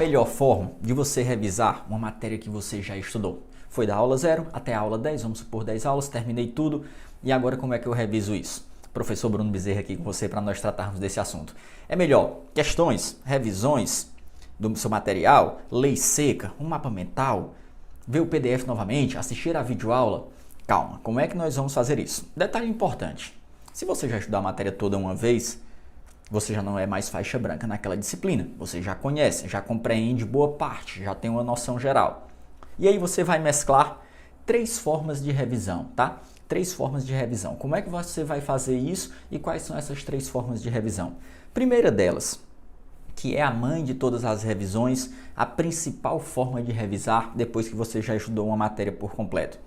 melhor forma de você revisar uma matéria que você já estudou? Foi da aula 0 até a aula 10, vamos supor 10 aulas, terminei tudo. E agora como é que eu reviso isso? Professor Bruno Bezerra aqui com você para nós tratarmos desse assunto. É melhor questões, revisões do seu material, lei seca, um mapa mental, ver o PDF novamente, assistir a videoaula? Calma, como é que nós vamos fazer isso? Detalhe importante, se você já estudou a matéria toda uma vez, você já não é mais faixa branca naquela disciplina. Você já conhece, já compreende boa parte, já tem uma noção geral. E aí você vai mesclar 3 formas de revisão, tá? 3 formas de revisão. Como é que você vai fazer isso e quais são essas 3 formas de revisão? Primeira delas, que é a mãe de todas as revisões, a principal forma de revisar depois que você já estudou uma matéria por completo.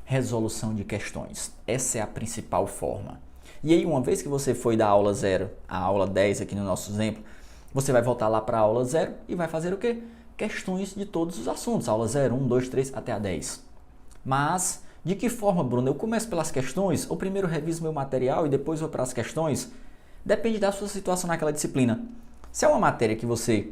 Resolução de questões. Essa é a principal forma. E aí, uma vez que você foi da aula 0 à aula 10, aqui no nosso exemplo, você vai voltar lá para a aula 0 e vai fazer o quê? Questões de todos os assuntos. Aula 0, 1, 2, 3, até a 10. Mas, de que forma, Bruno? Eu começo pelas questões ou primeiro reviso meu material e depois vou para as questões? Depende da sua situação naquela disciplina. Se é uma matéria que você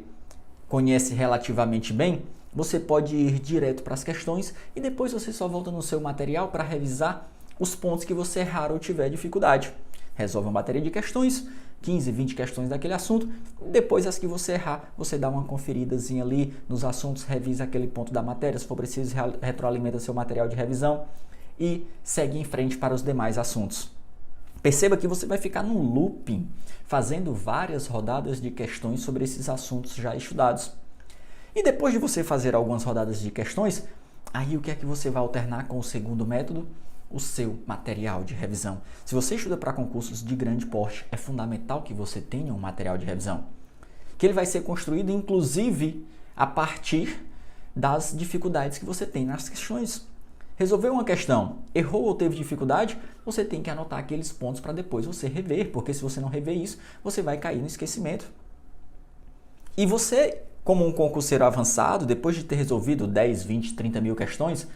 conhece relativamente bem, você pode ir direto para as questões e depois você só volta no seu material para revisar os pontos que você errar ou tiver dificuldade. Resolve uma bateria de questões, 15, 20 questões daquele assunto, depois as que você errar, você dá uma conferidazinha ali nos assuntos, revisa aquele ponto da matéria, se for preciso, retroalimenta seu material de revisão e segue em frente para os demais assuntos. Perceba que você vai ficar num looping, fazendo várias rodadas de questões sobre esses assuntos já estudados. E depois de você fazer algumas rodadas de questões, aí o que é que você vai alternar com o segundo método? O seu material de revisão. Se você estuda para concursos de grande porte, é fundamental que você tenha um material de revisão. Que ele vai ser construído, inclusive, a partir das dificuldades que você tem nas questões. Resolveu uma questão, errou ou teve dificuldade, você tem que anotar aqueles pontos para depois você rever, porque se você não rever isso, você vai cair no esquecimento. E você, como um concurseiro avançado, depois de ter resolvido 10, 20, 30 mil questões,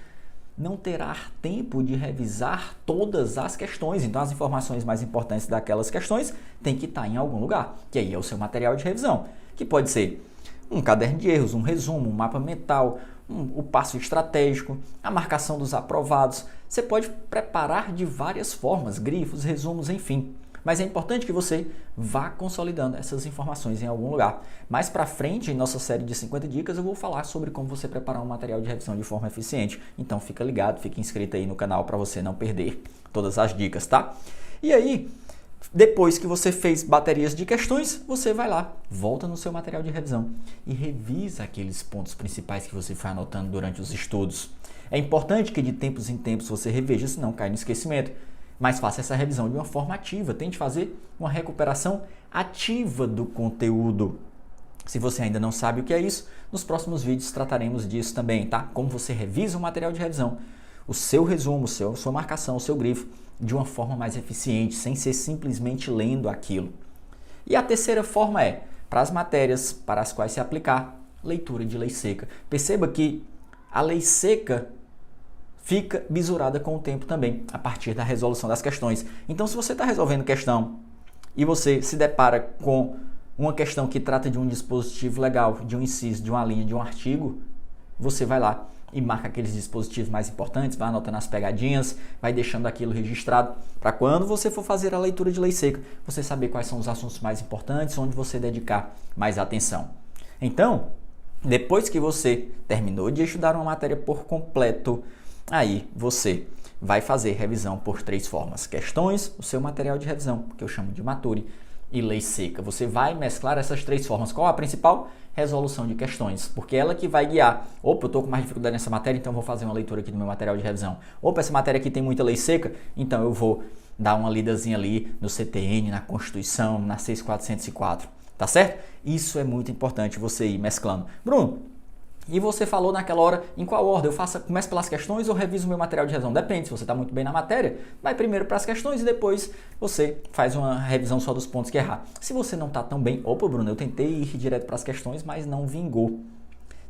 não terá tempo de revisar todas as questões. Então, as informações mais importantes daquelas questões têm que estar em algum lugar, que aí é o seu material de revisão, que pode ser um caderno de erros, um resumo, um mapa mental, o passo estratégico, a marcação dos aprovados. Você pode preparar de várias formas, grifos, resumos, enfim. Mas é importante que você vá consolidando essas informações em algum lugar. Mais para frente, em nossa série de 50 dicas, eu vou falar sobre como você preparar um material de revisão de forma eficiente. Então fica ligado, fique inscrito aí no canal para você não perder todas as dicas, tá? E aí, depois que você fez baterias de questões, você vai lá, volta no seu material de revisão e revisa aqueles pontos principais que você foi anotando durante os estudos. É importante que de tempos em tempos você reveja, senão cai no esquecimento. Mas faça essa revisão de uma forma ativa, tente fazer uma recuperação ativa do conteúdo. Se você ainda não sabe o que é isso, nos próximos vídeos trataremos disso também, tá? Como você revisa o material de revisão, o seu resumo, sua marcação, o seu grifo, de uma forma mais eficiente, sem ser simplesmente lendo aquilo. E a terceira forma é, para as matérias para as quais se aplicar, leitura de lei seca. Perceba que a lei seca fica bisurada com o tempo também, a partir da resolução das questões. Então, se você está resolvendo questão e você se depara com uma questão que trata de um dispositivo legal, de um inciso, de uma linha, de um artigo, você vai lá e marca aqueles dispositivos mais importantes, vai anotando as pegadinhas, vai deixando aquilo registrado, para quando você for fazer a leitura de lei seca, você saber quais são os assuntos mais importantes, onde você dedicar mais atenção. Então, depois que você terminou de estudar uma matéria por completo, aí você vai fazer revisão por 3 formas. Questões, o seu material de revisão, que eu chamo de Maturi, e lei seca. Você vai mesclar essas 3 formas. Qual a principal? Resolução de questões, porque ela que vai guiar. Opa, eu estou com mais dificuldade nessa matéria, então eu vou fazer uma leitura aqui do meu material de revisão. Opa, essa matéria aqui tem muita lei seca, então eu vou dar uma lidazinha ali no CTN, na Constituição, na 6404. Tá certo? Isso é muito importante você ir mesclando. Bruno, e você falou naquela hora em qual ordem? Eu começo pelas questões ou reviso o meu material de revisão? Depende, se você está muito bem na matéria, vai primeiro para as questões e depois você faz uma revisão só dos pontos que errar. Se você não está tão bem, opa Bruno, eu tentei ir direto para as questões, mas não vingou.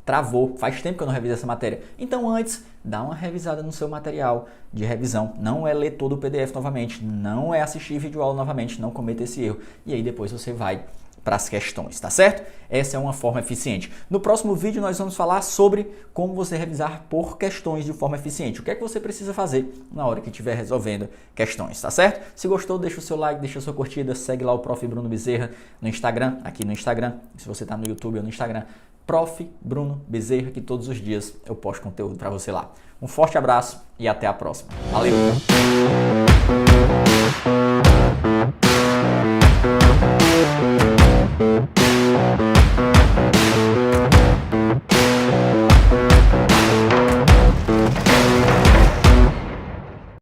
Travou, faz tempo que eu não reviso essa matéria. Então antes, dá uma revisada no seu material de revisão. Não é ler todo o PDF novamente, não é assistir videoaula novamente, não cometa esse erro. E aí depois você vai para as questões, tá certo? Essa é uma forma eficiente. No próximo vídeo nós vamos falar sobre como você revisar por questões de forma eficiente. O que é que você precisa fazer na hora que estiver resolvendo questões, tá certo? Se gostou, deixa o seu like, deixa a sua curtida, segue lá o Prof. Bruno Bezerra no Instagram, aqui no Instagram. Se você está no YouTube ou no Instagram, Prof. Bruno Bezerra, que todos os dias eu posto conteúdo para você lá. Um forte abraço e até a próxima. Valeu!